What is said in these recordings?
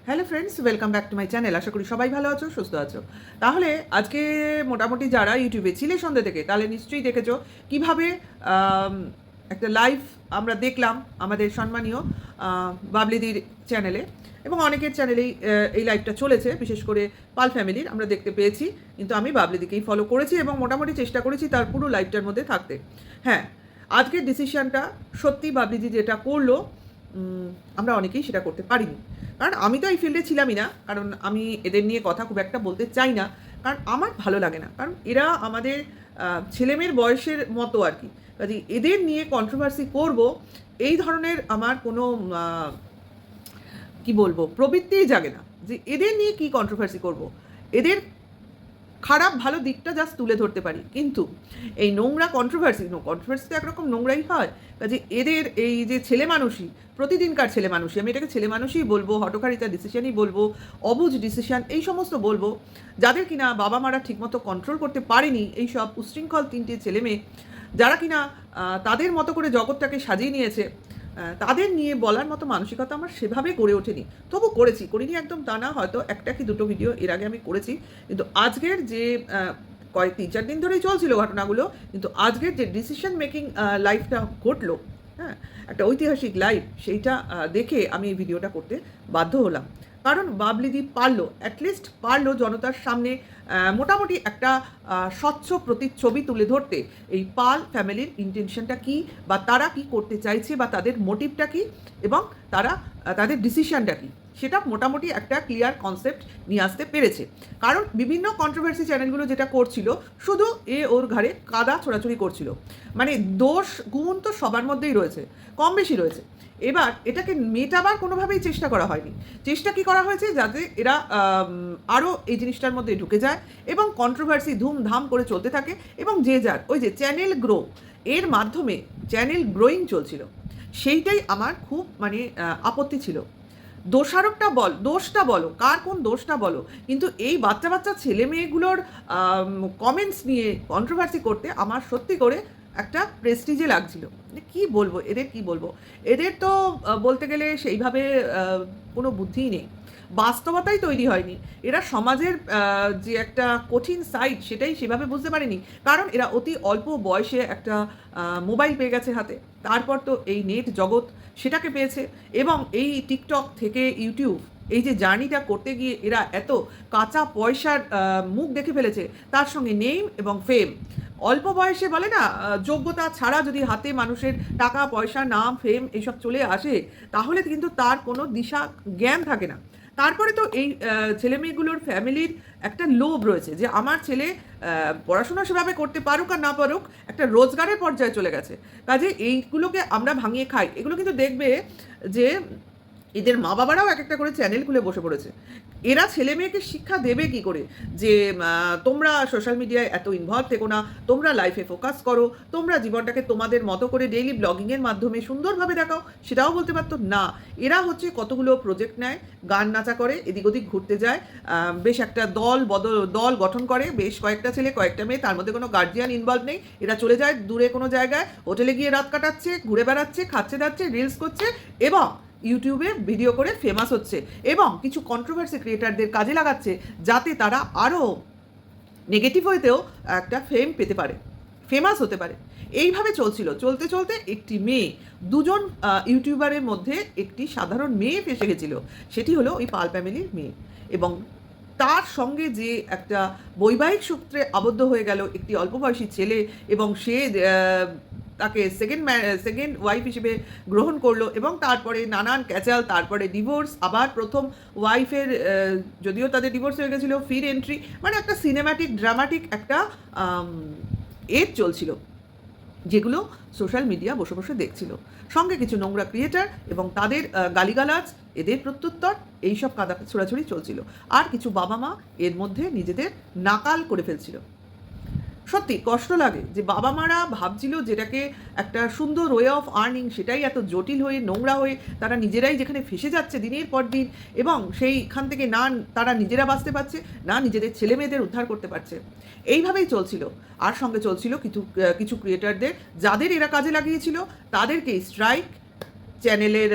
Hello friends, welcome back to my channel. আশা করি সবাই ভালো আছো, সুস্থ আছো। তাহলে আজকে মোটামুটি যারা ইউটিউবে ছিলে সন্ধ্যে থেকে, তাহলে নিশ্চয়ই দেখেছো কীভাবে একটা লাইভ আমরা দেখলাম আমাদের সম্মানীয় বাবলিদির চ্যানেলে, এবং অনেকের চ্যানেলেই এই লাইভটা চলেছে, বিশেষ করে পাল ফ্যামিলির আমরা দেখতে পেয়েছি। কিন্তু আমি বাবলিদিকেই ফলো করেছি এবং মোটামুটি চেষ্টা করেছি তার পুরো লাইভটার মধ্যে থাকতে। হ্যাঁ, আজকের ডিসিশনটা সত্যি বাবলিদি যেটা করলো, আমরা অনেকেই সেটা করতে পারিনি। কারণ আমি তো এই ফিল্ডে ছিলামই না, কারণ আমি এদের নিয়ে কথা খুব একটা বলতে চাই না, কারণ আমার ভালো লাগে না। কারণ এরা আমাদের ছেলেমেয়ের বয়সের মতো আর কি, কাজে এদের নিয়ে কন্ট্রোভার্সি করব এই ধরনের আমার কোনো কি বলবো প্রবৃত্তিই জাগে না যে এদের নিয়ে কি কন্ট্রোভার্সি করব। এদের খারাপ ভালো দিকটা জাস্ট তুলে ধরতে পারি, কিন্তু এই নোংরা কন্ট্রোভার্সি তো একরকম নোংরাই হয়। কাজে এদের এই যে ছেলে মানুষই, প্রতিদিনকার ছেলে মানুষই, আমি এটাকে ছেলে মানুষই বলবো, হটকারিতা ডিসিশনই বলবো, অবুঝ ডিসিশন এই সমস্ত বলবো, যাদের কিনা বাবা মারা ঠিকমতো কন্ট্রোল করতে পারেনি, এই সব উশৃঙ্খল তিনটে ছেলে মেয়ে যারা কিনা তাদের মতো করে জগৎটাকে সাজিয়ে নিয়েছে, তাদের নিয়ে বলার মতো মানসিকতা আমার সেভাবে গড়ে ওঠেনি। তবু করিনি একদম তা না, হয়তো একটা কি দুটো ভিডিও এর আগে আমি করেছি, কিন্তু আজকের যে 3-4 দিন ধরেই চলছিল ঘটনাগুলো, কিন্তু আজকের যে ডিসিশন মেকিং লাইফটা ঘটলো, হ্যাঁ, একটা ঐতিহাসিক লাইভ, সেইটা দেখে আমি এই ভিডিওটা করতে বাধ্য হলাম। কারণ বাবলিদি পারলো, অ্যাটলিস্ট পারলো জনতার সামনে মোটামুটি একটা স্বচ্ছ প্রতিচ্ছবি তুলে ধরতে, এই পাল ফ্যামিলির ইন্টেনশনটা কী, বা তারা কি করতে চাইছে, বা তাদের মোটিভটা কী, এবং তারা তাদের ডিসিশনটা কী, সেটা মোটামুটি একটা ক্লিয়ার কনসেপ্ট নিয়ে আসতে পেরেছে। কারণ বিভিন্ন কন্ট্রোভার্সি চ্যানেলগুলো যেটা করছিল, শুধু ওর ঘাড়ে কাদা ছোড়াছুড়ি করছিল। মানে দোষ গুণ তো সবার মধ্যেই রয়েছে, কম বেশি রয়েছে। এবার এটাকে মেটাবার কোনোভাবেই চেষ্টা করা হয়নি। চেষ্টা কি করা হয়েছে, যাতে এরা আরও এই জিনিসটার মধ্যে ঢুকে যায় এবং কন্ট্রোভার্সি ধুমধাম করে চলতে থাকে, এবং যে যার ওই যে চ্যানেল গ্রো, এর মাধ্যমে চ্যানেল গ্রোয়িং চলছিল। সেইটাই আমার খুব মানে আপত্তি ছিল। দোষটা বলো, কার কোন দোষটা বলো, কিন্তু এই বাচ্চা বাচ্চা ছেলে মেয়েগুলোর কমেন্টস নিয়ে কন্ট্রোভার্সি করতে আমার সত্যি করে একটা প্রেস্টিজে লাগছিল। কি বলবো এদের তো বলতে গেলে সেইভাবে কোনো বুদ্ধিই নেই, বাস্তবতাই তৈরি হয়নি। এরা সমাজের যে একটা কঠিন সাইড, সেটাই সেভাবে বুঝতে পারেনি। কারণ এরা অতি অল্প বয়সে একটা মোবাইল পেয়ে গেছে হাতে, তারপর তো এই নেট জগৎ সেটাকে পেয়েছে, এবং এই টিকটক থেকে ইউটিউব, এই যে জার্নিটা করতে গিয়ে এরা এত কাঁচা পয়সার মুখ দেখে ফেলেছে, তার সঙ্গে নেম এবং ফেম। অল্প বয়সে বলে না, যোগ্যতা ছাড়া যদি হাতে মানুষের টাকা পয়সা নাম ফেম এইসব চলে আসে, তাহলে কিন্তু তার কোনো দিশা জ্ঞান থাকে না। তারপরে তো এই ছেলেমেয়েগুলোর ফ্যামিলির একটা লোভ রয়েছে যে আমার ছেলে পড়াশোনা সেভাবে করতে পারুক আর না পারুক, একটা রোজগারের পর্যায়ে চলে গেছে। কাজে এইগুলোকে আমরা ভাঙিয়ে খাই। এগুলো কিন্তু দেখবে যে এদের মা বাবারাও এক একটা করে চ্যানেল খুলে বসে পড়েছে। এরা ছেলে মেয়েকে শিক্ষা দেবে কি করে যে তোমরা সোশ্যাল মিডিয়ায় এত ইনভলভ থেকো না, তোমরা লাইফে ফোকাস করো, তোমরা জীবনটাকে তোমাদের মতো করে ডেইলি ব্লগিংয়ের মাধ্যমে সুন্দরভাবে দেখাও, সেটাও বলতে পারতো না। এরা হচ্ছে কতগুলো প্রজেক্ট নেয়, গান নাচা করে, এদিক ওদিক ঘুরতে যায়, বেশ একটা দল গঠন করে, বেশ কয়েকটা ছেলে কয়েকটা মেয়ে, তার মধ্যে কোনো গার্জিয়ান ইনভলভ নেই। এরা চলে যায় দূরে কোনো জায়গায়, হোটেলে গিয়ে রাত কাটাচ্ছে, ঘুরে বেড়াচ্ছে, খাচ্ছে যাচ্ছে, রিলস করছে, এবং ইউটিউবে ভিডিও করে ফেমাস হচ্ছে, এবং কিছু কন্ট্রোভার্সি ক্রিয়েটারদের কাজে লাগাচ্ছে যাতে তারা আরও নেগেটিভ হইতেও একটা ফেম পেতে পারে, ফেমাস হতে পারে। এইভাবে চলতে চলতে একটি মেয়ে, দুজন ইউটিউবারের মধ্যে একটি সাধারণ মেয়ে ফেসে গেছিল, সেটি হলো ওই পাল ফ্যামিলির মেয়ে, এবং তার সঙ্গে যে একটা বৈবাহিক সূত্রে আবদ্ধ হয়ে গেল একটি অল্প বয়সী ছেলে, এবং সে তাকে সেকেন্ড ওয়াইফ হিসেবে গ্রহণ করলো, এবং তারপরে নানান ক্যাচাল, তারপরে ডিভোর্স, আবার প্রথম ওয়াইফের যদিও তাদের ডিভোর্স হয়ে গেছিলো, ফির এন্ট্রি, মানে একটা সিনেম্যাটিক ড্রামাটিক একটা এড চলছিল, যেগুলো সোশ্যাল মিডিয়া বসে বসে দেখছিল। সঙ্গে কিছু নোংরা ক্রিয়েটার এবং তাদের গালিগালাজ, এদের প্রত্যুত্তর, এইসব কাদা ছোড়াছুড়ি চলছিল। আর কিছু বাবা মা এর মধ্যে নিজেদের নাকাল করে ফেলছিল। সত্যি কষ্ট লাগে যে বাবা মারা ভাবছিল যেটাকে একটা সুন্দর ওয়ে অফ আর্নিং, সেটাই এত জটিল হয়ে নোংরা হয়ে তারা নিজেরাই যেখানে ফেসে যাচ্ছে দিনের পর দিন, এবং সেইখান থেকে না তারা নিজেরা বাঁচতে পারছে, না নিজেদের ছেলে মেয়েদের উদ্ধার করতে পারছে। এইভাবেই চলছিল। আর সঙ্গে চলছিল কিছু ক্রিয়েটারদের, যাদের এরা কাজে লাগিয়েছিল তাদেরকে স্ট্রাইক, চ্যানেলের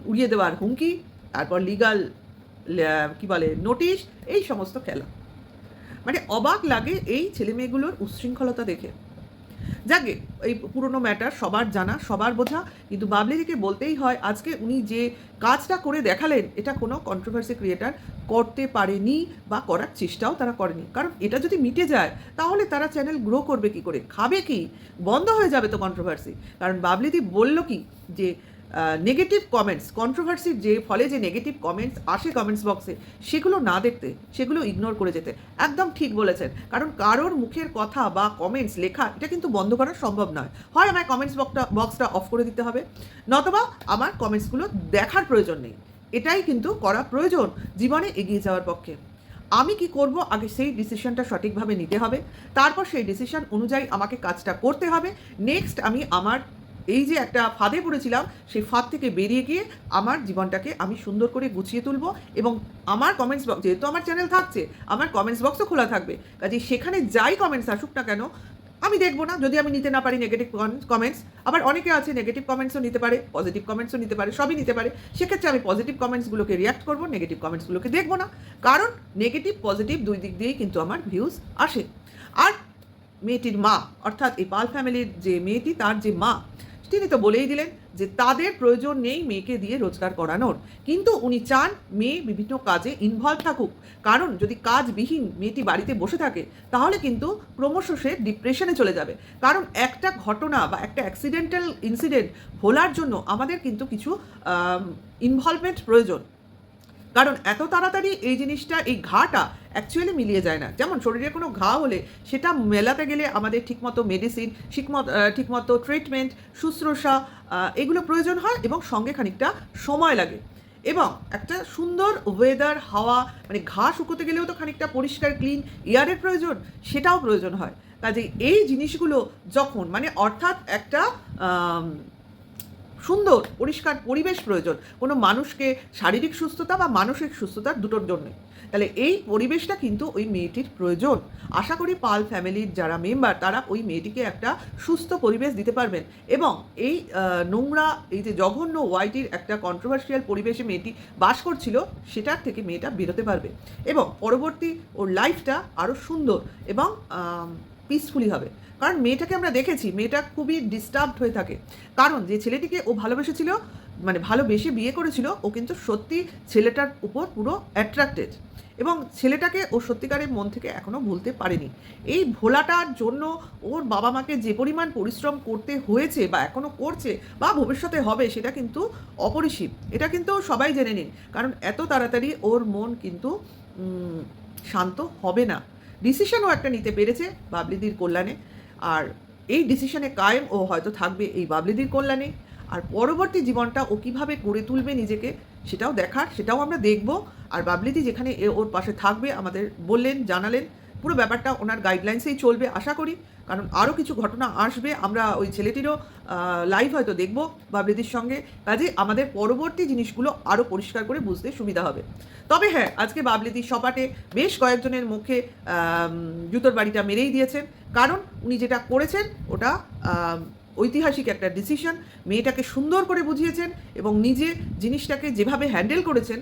উড়িয়ে দেওয়ার হুমকি, তারপর লিগাল কি বলে নোটিশ, এই সমস্ত খেলা। মানে অবাক লাগে এই ছেলেমেয়েগুলোর উচ্ছৃঙ্খলতা দেখে। যাকে এই পুরনো ম্যাটার সবার জানা, সবার বোঝা, কিন্তু বাবলিদিকে বলতেই হয় আজকে উনি যে কাজটা করে দেখালেন এটা কোনো কন্ট্রোভার্সি ক্রিয়েটার করতে পারেনি বা করার চেষ্টাও তারা করেনি। কারণ এটা যদি মিটে যায় তাহলে তারা চ্যানেল গ্রো করবে কি করে, খাবে কি, বন্ধ হয়ে যাবে তো কন্ট্রোভার্সি। কারণ বাবলিদি বলল কি যে নেগেটিভ কমেন্টস, কন্ট্রোভার্সির যে ফলে যে নেগেটিভ কমেন্টস আসে কমেন্টস বক্সে, সেগুলো না দেখতে, সেগুলো ইগনোর করে যেতে। একদম ঠিক বলেছেন। কারণ কারোর মুখের কথা বা কমেন্টস লেখা এটা কিন্তু বন্ধ করা সম্ভব নয়। হয় আমার কমেন্টস বক্সটা অফ করে দিতে হবে, নতবা আমার কমেন্টসগুলো দেখার প্রয়োজন নেই। এটাই কিন্তু করা প্রয়োজন জীবনে এগিয়ে যাওয়ার পক্ষে। আমি কি করব, আগে সেই ডিসিশনটা সঠিকভাবে নিতে হবে, তারপর সেই ডিসিশন অনুযায়ী আমাকে কাজটা করতে হবে। নেক্সট আমি আমার এই যে একটা ফাঁদে পড়েছিলাম, সেই ফাঁদ থেকে বেরিয়ে গিয়ে আমার জীবনটাকে আমি সুন্দর করে গুছিয়ে তুলব। এবং আমার কমেন্টস বক্স, যেহেতু আমার চ্যানেল থাকছে, আমার কমেন্টস বক্সও খোলা থাকবে, কাজে সেখানে যাই কমেন্টস আসুক না কেন আমি দেখবো না। যদি আমি নিতে না পারি নেগেটিভ কমেন্টস, আবার অনেকে আছে নেগেটিভ কমেন্টসও নিতে পারে, পজিটিভ কমেন্টসও নিতে পারে, সবই নিতে পারে, সেক্ষেত্রে আমি পজিটিভ কমেন্টসগুলোকে রিয়াক্ট করবো, নেগেটিভ কমেন্টসগুলোকে দেখবো না। কারণ নেগেটিভ পজিটিভ দুই দিক দিয়েই কিন্তু আমার ভিউজ আসে। আর মেয়েটির মা, অর্থাৎ এই পাল ফ্যামিলির যে মেয়েটি, তার যে মা, তিনি তো বলেই দিলেন যে তাদের প্রয়োজন নেই মেয়েকে দিয়ে রোজগার করানোর, কিন্তু উনি চান মেয়ে বিভিন্ন কাজে ইনভলভ থাকুক। কারণ যদি কাজবিহীন মেয়েটি বাড়িতে বসে থাকে তাহলে কিন্তু ক্রমশ সে ডিপ্রেশনে চলে যাবে। কারণ একটা ঘটনা বা একটা অ্যাক্সিডেন্টাল ইনসিডেন্ট ভোলার জন্য আমাদের কিন্তু কিছু ইনভলভমেন্ট প্রয়োজন। কারণ এত তাড়াতাড়ি এই জিনিসটা, এই ঘাটা অ্যাকচুয়ালি মিলিয়ে যায় না। যেমন শরীরে কোনো ঘা হলে সেটা মেলাতে গেলে আমাদের ঠিকমতো মেডিসিন, ঠিকমতো ট্রিটমেন্ট, শুশ্রূষা, এগুলো প্রয়োজন হয় এবং সঙ্গে খানিকটা সময় লাগে। এবং একটা সুন্দর ওয়েদার, হাওয়া, মানে ঘা শুকোতে গেলেও তো খানিকটা পরিষ্কার ক্লিন এয়ারের প্রয়োজন, সেটাও প্রয়োজন হয়। কাজেই এই জিনিসগুলো যখন, মানে অর্থাৎ একটা সুন্দর পরিষ্কার পরিবেশ প্রয়োজন কোনো মানুষকে, শারীরিক সুস্থতা বা মানসিক সুস্থতার দুটোর জন্যে। তাহলে এই পরিবেশটা কিন্তু ওই মেয়েটির প্রয়োজন। আশা করি পাল ফ্যামিলির যারা মেম্বার তারা ওই মেয়েটিকে একটা সুস্থ পরিবেশ দিতে পারবেন এবং এই নোংরা, এই যে জঘন্য ওয়াইটির একটা কন্ট্রোভার্সিয়াল পরিবেশে মেয়েটি বাস করছিল, সেটার থেকে মেয়েটা বেরোতে পারবে এবং পরবর্তী ওর লাইফটা আরও সুন্দর এবং পিসফুলি হবে। কারণ মেয়েটাকে আমরা দেখেছি, মেয়েটা খুবই ডিস্টার্বড হয়ে থাকে। কারণ যে ছেলেটিকে ও ভালোবেসেছিল, মানে ভালোবেসে বিয়ে করেছিল, ও কিন্তু সত্যি ছেলেটার উপর পুরো অ্যাট্রাক্টেড এবং ছেলেটাকে ও সত্যিকারের মন থেকে এখনও ভুলতে পারেনি। এই ভোলাটার জন্য ওর বাবা মাকে যে পরিমাণ পরিশ্রম করতে হয়েছে বা এখনও করছে বা ভবিষ্যতে হবে, সেটা কিন্তু অপরিসীম। এটা কিন্তু সবাই জেনে নিন। কারণ এত তাড়াতাড়ি ওর মন কিন্তু শান্ত হবে না। ডিসিশনও একটা নিতে পেরেছে বাবলিদির কল্যাণে, আর এই ডিসিশনে কায়েম ও হয়তো থাকবে এই বাবলিদির কল্যাণে। আর পরবর্তী জীবনটা ও কীভাবে গড়ে তুলবে নিজেকে, সেটাও দেখার, সেটাও আমরা দেখব। আর বাবলিদি যেখানে ওর পাশে থাকবে আমাদের বললেন, জানালেন, পুরো ব্যাপারটা ওনার গাইডলাইন্সেই চলবে আশা করি। কারণ আরও কিছু ঘটনা আসবে, আমরা ওই ছেলেটিরও লাইভ হয়তো দেখব বাবলিদির সঙ্গে। কাজে আমাদের পরবর্তী জিনিসগুলো আরও পরিষ্কার করে বুঝতে সুবিধা হবে। তবে হ্যাঁ, আজকে বাবলিদির সপাটে বেশ কয়েকজনের মুখে জুতোর বাড়িটা মেরেই দিয়েছেন। কারণ উনি যেটা করেছেন ওটা ঐতিহাসিক একটা ডিসিশন, মেয়েটাকে সুন্দর করে বুঝিয়েছেন এবং নিজে জিনিসটাকে যেভাবে হ্যান্ডেল করেছেন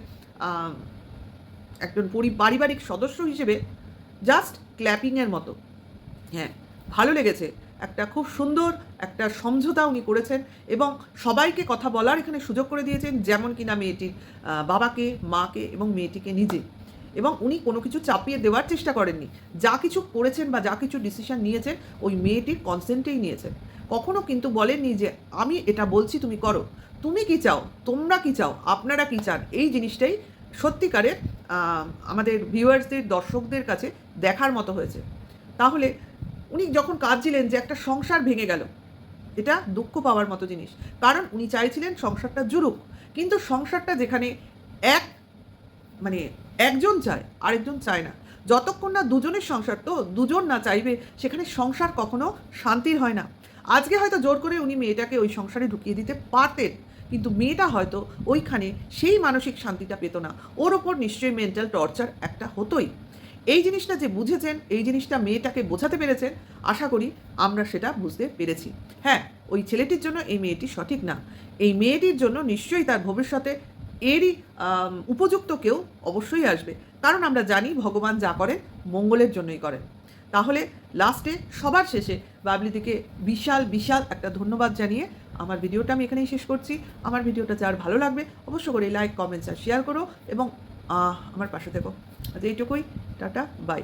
একজন পারিবারিক সদস্য হিসেবে জাস্ট ক্ল্যাপিংয়ের মতো। হ্যাঁ, ভালো লেগেছে। একটা খুব সুন্দর একটা সমঝোতা উনি করেছেন এবং সবাইকে কথা বলার এখানে সুযোগ করে দিয়েছেন, যেমন কিনা মেয়েটির বাবাকে, মাকে এবং মেয়েটিকে নিজে। এবং উনি কোনো কিছু চাপিয়ে দেওয়ার চেষ্টা করেননি। যা কিছু করেছেন বা যা কিছু ডিসিশন নিয়েছেন ওই মেয়েটির কনসেন্টেই নিয়েছেন। কখনো কিন্তু বলেননি যে আমি এটা বলছি তুমি করো, তুমি কি চাও, তোমরা কি চাও, আপনারা কি চান। এই জিনিসটাই সত্যিকারের আমাদের ভিউয়ার্সদের, দর্শকদের কাছে দেখার মতো হয়েছে। তাহলে উনি যখন কাঁদছিলেন যে একটা সংসার ভেঙে গেল, এটা দুঃখ পাওয়ার মতো জিনিস। কারণ উনি চাইছিলেন সংসারটা জুড়ুক, কিন্তু সংসারটা যেখানে মানে একজন চায় আরেকজন চায় না, যতক্ষণ না দুজনের সংসার, তো দুজন না চাইবে সেখানে সংসার কখনো শান্তির হয় না। আজকে হয়তো জোর করে উনি মেয়েটাকে ওই সংসারে ঢুকিয়ে দিতে পারতেন, কিন্তু মেয়েটা হয়তো ওইখানে সেই মানসিক শান্তিটা পেত না। ওর ওপর নিশ্চয়ই মেন্টাল টর্চার একটা হতোই। এই জিনিসটা যে বুঝেছেন, এই জিনিসটা মেয়েটাকে বোঝাতে পেরেছেন, আশা করি আমরা সেটা বুঝতে পেরেছি। হ্যাঁ, ওই ছেলেটির জন্য এই মেয়েটি সঠিক না। এই মেয়েটির জন্য নিশ্চয়ই তার ভবিষ্যতে এরই উপযুক্ত কেউ অবশ্যই আসবে, কারণ আমরা জানি ভগবান যা করেন মঙ্গলের জন্যই করেন। তাহলে লাস্টে সবার শেষে বাবলিদিকে বিশাল বিশাল একটা ধন্যবাদ জানিয়ে আমার ভিডিওটা আমি এখানেই শেষ করছি। আমার ভিডিওটা যার ভালো লাগবে অবশ্য করে লাইক, কমেন্টস আর শেয়ার করো এবং আমার পাশে থেকো। আজ এইটুকুই, টাটা, বাই।